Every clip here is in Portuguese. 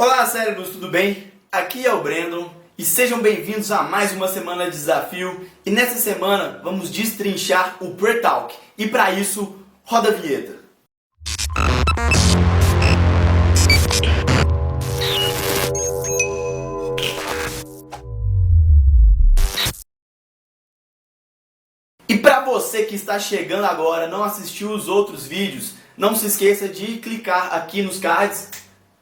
Olá, cérebros, tudo bem? Aqui é o Brandon e sejam bem-vindos a mais uma semana de desafio. E nessa semana vamos destrinchar o Pre-Talk. E para isso, roda a vinheta. E para você que está chegando agora, não assistiu os outros vídeos, não se esqueça de clicar aqui nos cards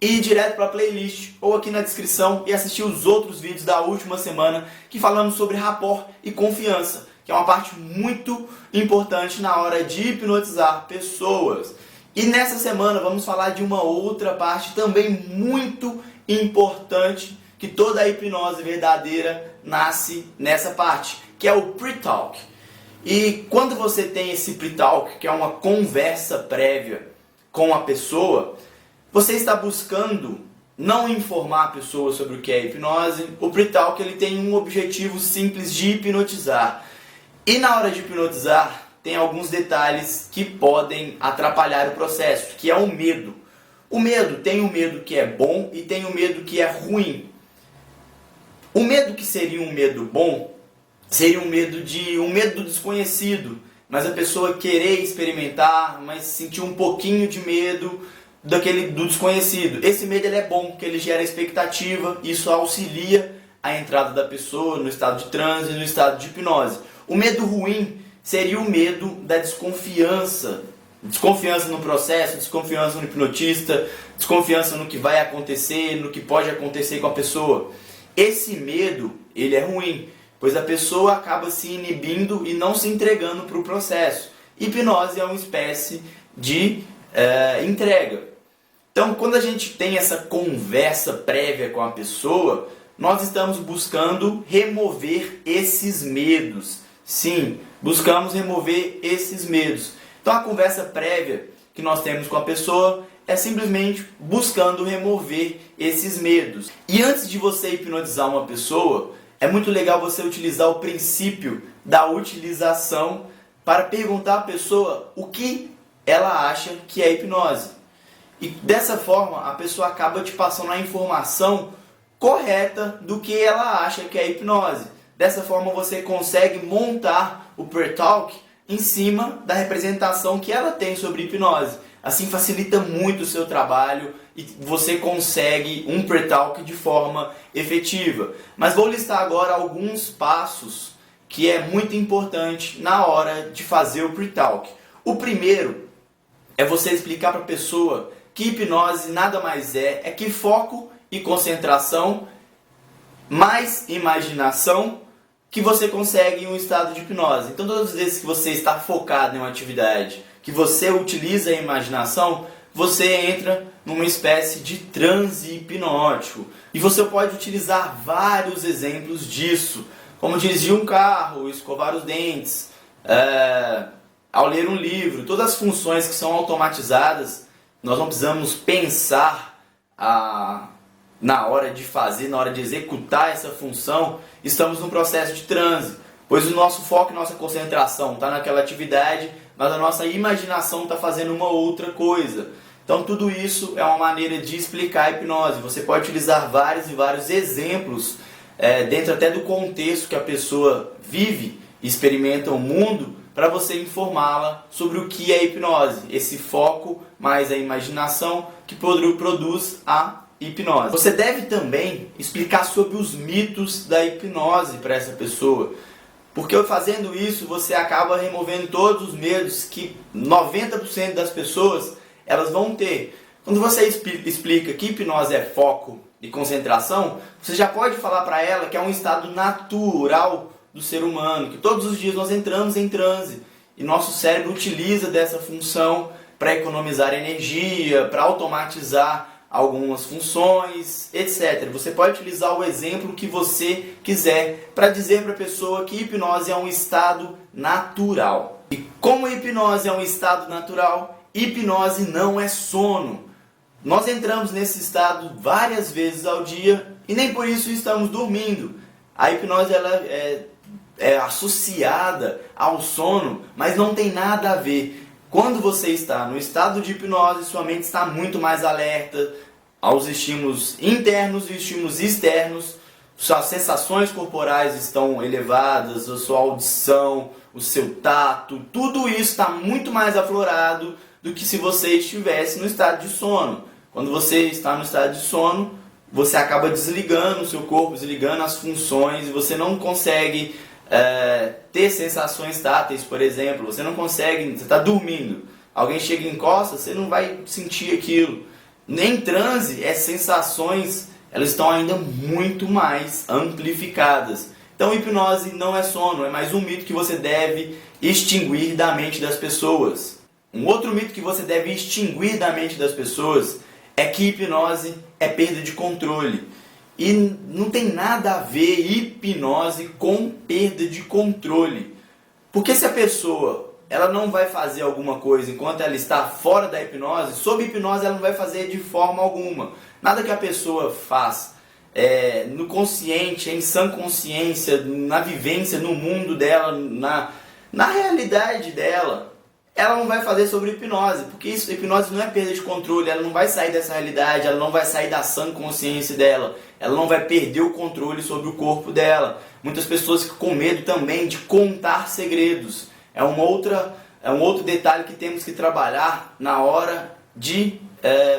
e ir direto para a playlist ou aqui na descrição e assistir os outros vídeos da última semana que falamos sobre rapport e confiança, que é uma parte muito importante na hora de hipnotizar pessoas. E nessa semana vamos falar de uma outra parte também muito importante, que toda a hipnose verdadeira nasce nessa parte, que é o Pre-Talk. E quando você tem esse Pre-Talk, que é uma conversa prévia com a pessoa, você está buscando não informar a pessoa sobre o que é hipnose. O Pre-Talk ele tem um objetivo simples de hipnotizar. E na hora de hipnotizar, tem alguns detalhes que podem atrapalhar o processo, que é o medo. O medo, tem o medo que é bom e tem o medo que é ruim. O medo que seria um medo bom seria um medo do desconhecido, mas a pessoa querer experimentar, mas sentir um pouquinho de medo do desconhecido. Esse medo ele é bom, porque ele gera expectativa, isso auxilia a entrada da pessoa no estado de transe, no estado de hipnose. O medo ruim seria o medo da desconfiança. Desconfiança no processo, desconfiança no hipnotista, desconfiança no que vai acontecer, no que pode acontecer com a pessoa. Esse medo, ele é ruim, pois a pessoa acaba se inibindo e não se entregando para o processo. Hipnose é uma espécie de entrega. Então, quando a gente tem essa conversa prévia com a pessoa, nós estamos buscando remover esses medos. Sim, buscamos remover esses medos. Então, a conversa prévia que nós temos com a pessoa é simplesmente buscando remover esses medos. E antes de você hipnotizar uma pessoa, é muito legal você utilizar o princípio da utilização para perguntar à pessoa o que ela acha que é hipnose. E dessa forma, a pessoa acaba te passando a informação correta do que ela acha que é hipnose. Dessa forma, você consegue montar o Pre-Talk em cima da representação que ela tem sobre hipnose. Assim facilita muito o seu trabalho e você consegue um Pre-Talk de forma efetiva. Mas vou listar agora alguns passos que é muito importante na hora de fazer o Pre-Talk. O primeiro é você explicar para a pessoa que hipnose nada mais é que foco e concentração mais imaginação que você consegue em um estado de hipnose. Então todas as vezes que você está focado em uma atividade, que você utiliza a imaginação, você entra numa espécie de transe hipnótico. E você pode utilizar vários exemplos disso, como dirigir um carro, escovar os dentes, ao ler um livro. Todas as funções que são automatizadas, nós não precisamos pensar na hora de fazer, na hora de executar essa função. Estamos num processo de transe, pois o nosso foco e nossa concentração está naquela atividade, mas a nossa imaginação está fazendo uma outra coisa. Então tudo isso é uma maneira de explicar a hipnose. Você pode utilizar vários e vários exemplos, dentro até do contexto que a pessoa vive e experimenta o mundo, para você informá-la sobre o que é hipnose. Esse foco mais a imaginação que produz a hipnose. Você deve também explicar sobre os mitos da hipnose para essa pessoa, porque fazendo isso você acaba removendo todos os medos que 90% das pessoas elas vão ter. Quando você explica que hipnose é foco e concentração, você já pode falar para ela que é um estado natural do ser humano, que todos os dias nós entramos em transe e nosso cérebro utiliza dessa função para economizar energia, para automatizar algumas funções, etc. Você pode utilizar o exemplo que você quiser para dizer para a pessoa que hipnose é um estado natural. E como hipnose é um estado natural, hipnose não é sono. Nós entramos nesse estado várias vezes ao dia e nem por isso estamos dormindo. A hipnose ela é associada ao sono, mas não tem nada a ver. Quando você está no estado de hipnose, sua mente está muito mais alerta, aos estímulos internos e estímulos externos. Suas sensações corporais estão elevadas, a sua audição, o seu tato, tudo isso está muito mais aflorado do que se você estivesse no estado de sono. Quando você está no estado de sono, você acaba desligando o seu corpo, desligando as funções, e você não consegue ter sensações táteis, por exemplo. Você não consegue, você está dormindo, alguém chega e encosta, você não vai sentir aquilo. Nem transe, as sensações elas estão ainda muito mais amplificadas. Então, hipnose não é sono, é mais um mito que você deve extinguir da mente das pessoas. Um outro mito que você deve extinguir da mente das pessoas é que hipnose é perda de controle. E não tem nada a ver hipnose com perda de controle. Porque se a pessoa ela não vai fazer alguma coisa enquanto ela está fora da hipnose, sob hipnose ela não vai fazer de forma alguma. Nada que a pessoa faz no consciente, em sã consciência, na vivência, no mundo dela, na realidade dela, ela não vai fazer sobre hipnose, porque hipnose não é perda de controle, ela não vai sair dessa realidade, ela não vai sair da sã consciência dela, ela não vai perder o controle sobre o corpo dela. Muitas pessoas ficam com medo também de contar segredos. É um outro detalhe que temos que trabalhar na hora de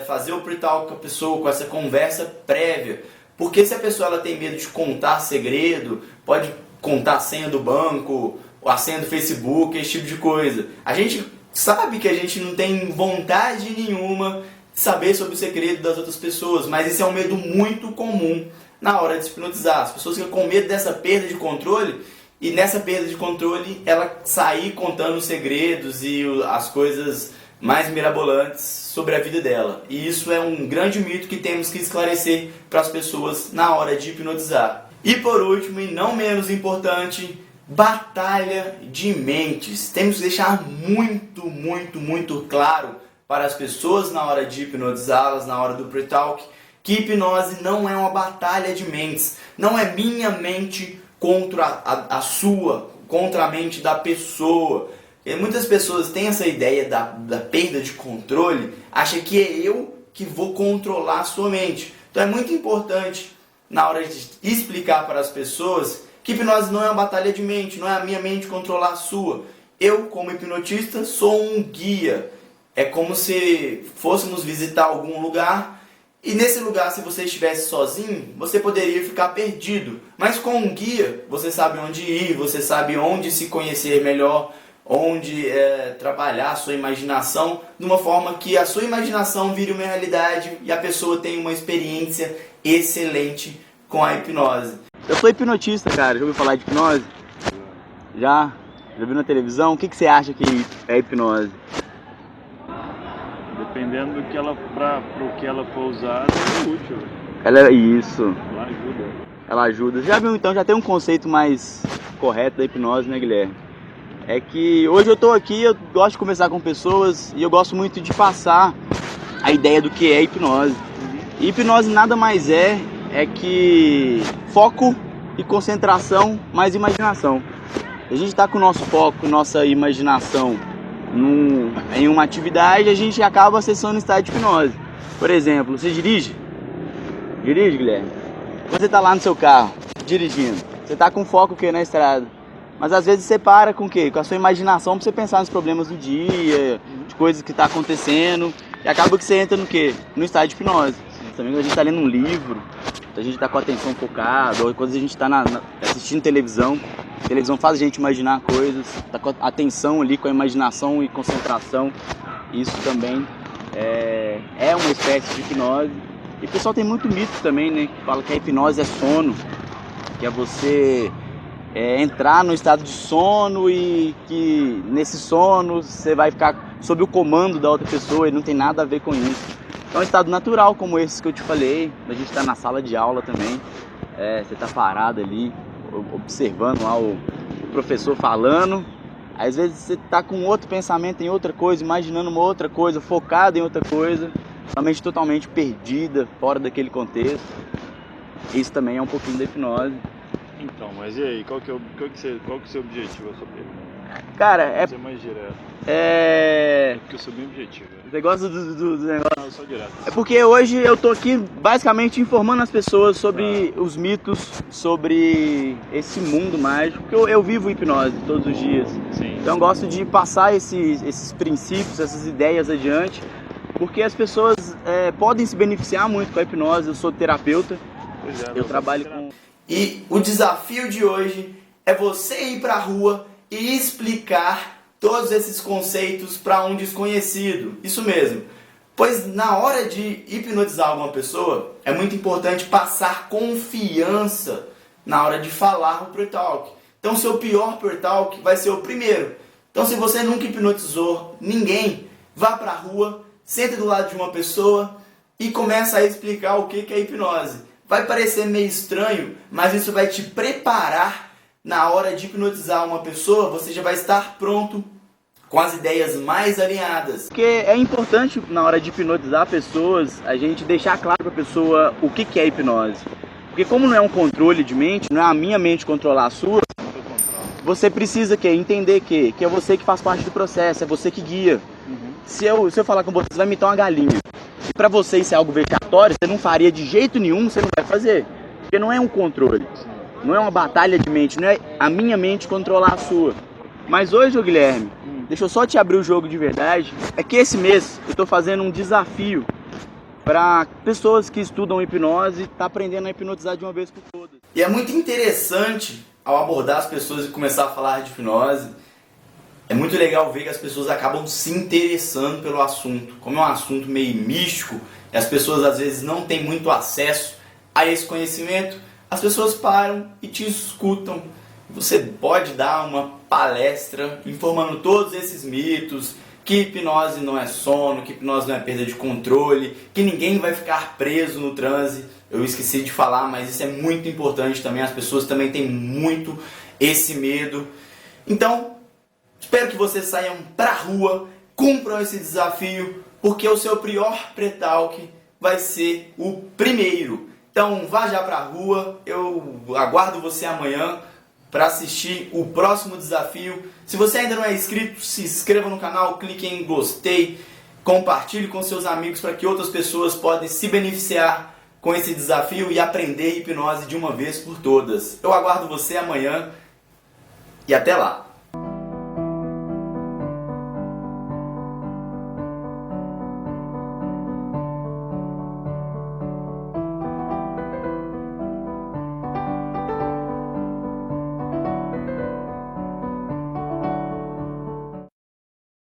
fazer o pre-talk com a pessoa, com essa conversa prévia. Porque se a pessoa ela tem medo de contar segredo, pode contar a senha do banco, a senha do Facebook, esse tipo de coisa. A gente sabe que a gente não tem vontade nenhuma de saber sobre o segredo das outras pessoas, mas isso é um medo muito comum na hora de se hipnotizar. As pessoas ficam com medo dessa perda de controle, e nessa perda de controle ela sair contando os segredos e as coisas mais mirabolantes sobre a vida dela. E isso é um grande mito que temos que esclarecer para as pessoas na hora de hipnotizar. E por último, e não menos importante, batalha de mentes. Temos que deixar muito claro para as pessoas na hora de hipnotizá-las, na hora do pre-talk, que hipnose não é uma batalha de mentes. Não é minha mente contra a sua, contra a mente da pessoa. E muitas pessoas têm essa ideia da perda de controle, acham que é eu que vou controlar a sua mente. Então é muito importante, na hora de explicar para as pessoas, que hipnose não é uma batalha de mente, não é a minha mente controlar a sua. Eu, como hipnotista, sou um guia. É como se fôssemos visitar algum lugar, e nesse lugar, se você estivesse sozinho, você poderia ficar perdido. Mas com um guia, você sabe onde ir, você sabe onde se conhecer melhor, onde trabalhar a sua imaginação, de uma forma que a sua imaginação vire uma realidade e a pessoa tenha uma experiência excelente com a hipnose. Eu sou hipnotista, cara. Já ouviu falar de hipnose? Já? Já viu na televisão? O que você acha que é hipnose? Dependendo do que pro que ela for usada, é útil. Isso. Ela ajuda. Ela ajuda. Já viu, então, já tem um conceito mais correto da hipnose, né, Guilherme? É que hoje eu tô aqui, eu gosto de conversar com pessoas e eu gosto muito de passar a ideia do que é hipnose. E hipnose nada mais é que foco e concentração mais imaginação. A gente está com o nosso foco, nossa imaginação em uma atividade, a gente acaba acessando o estado de hipnose. Por exemplo, você dirige? Dirige, Guilherme? Você está lá no seu carro, dirigindo. Você está com foco na estrada. Mas às vezes você para com o quê? Com a sua imaginação para você pensar nos problemas do dia, de coisas que está acontecendo. E acaba que você entra no quê? No estado de hipnose. Também quando a gente está lendo um livro, a gente está com a atenção focada, ou quando a gente está assistindo televisão, a televisão faz a gente imaginar coisas, está com a atenção ali, com a imaginação e concentração. Isso também é uma espécie de hipnose. E o pessoal tem muito mito também, né? Que fala que a hipnose é sono, que é você entrar no estado de sono e que nesse sono você vai ficar sob o comando da outra pessoa e não tem nada a ver com isso. É um estado natural como esse que eu te falei, a gente está na sala de aula também, você está parado ali, observando lá o professor falando, às vezes você está com outro pensamento em outra coisa, imaginando uma outra coisa, focado em outra coisa, a mente totalmente perdida, fora daquele contexto. Isso também é um pouquinho da hipnose. Então, mas e aí, qual que é o seu objetivo, a sua pergunta? Cara, Ser mais direto. Porque eu sou bem objetivo. Você gosta do negócio? Não, eu sou direto. É porque hoje eu tô aqui basicamente informando as pessoas sobre os mitos, sobre esse mundo mágico, porque eu vivo hipnose todos os dias. Sim. Então eu gosto de passar esses princípios, essas ideias adiante, porque as pessoas podem se beneficiar muito com a hipnose. Eu sou terapeuta, Pois é, eu trabalho com... E o desafio de hoje é você ir para a rua e explicar todos esses conceitos para um desconhecido. Isso mesmo. Pois na hora de hipnotizar alguma pessoa, é muito importante passar confiança na hora de falar o pre-talk. Então, seu pior pre-talk vai ser o primeiro. Então, se você nunca hipnotizou ninguém, vá para a rua, sente do lado de uma pessoa e começa a explicar o que é hipnose. Vai parecer meio estranho, mas isso vai te preparar na hora de hipnotizar uma pessoa. Você já vai estar pronto com as ideias mais alinhadas. Porque é importante na hora de hipnotizar pessoas, a gente deixar claro para a pessoa o que é hipnose. Porque como não é um controle de mente, não é a minha mente controlar a sua, você precisa entender que é você que faz parte do processo, é você que guia. Se eu falar com você, você vai imitar uma galinha. E para você isso é algo vexatório, você não faria de jeito nenhum, você não vai fazer. Porque não é um controle, não é uma batalha de mente, não é a minha mente controlar a sua. Mas hoje, ô Guilherme, deixa eu só te abrir o jogo de verdade. É que esse mês eu estou fazendo um desafio para pessoas que estudam hipnose e tá aprendendo a hipnotizar de uma vez por todas. E é muito interessante ao abordar as pessoas e começar a falar de hipnose. É muito legal ver que as pessoas acabam se interessando pelo assunto. Como é um assunto meio místico, e as pessoas às vezes não têm muito acesso a esse conhecimento, as pessoas param e te escutam. Você pode dar uma palestra informando todos esses mitos, que hipnose não é sono, que hipnose não é perda de controle, que ninguém vai ficar preso no transe. Eu esqueci de falar, mas isso é muito importante também. As pessoas também têm muito esse medo. Então, espero que vocês saiam pra rua, cumpram esse desafio, porque o seu pior pre-talk vai ser o primeiro. Então, vá já pra rua, eu aguardo você amanhã para assistir o próximo desafio. Se você ainda não é inscrito, se inscreva no canal, clique em gostei, compartilhe com seus amigos para que outras pessoas possam se beneficiar com esse desafio e aprender hipnose de uma vez por todas. Eu aguardo você amanhã e até lá!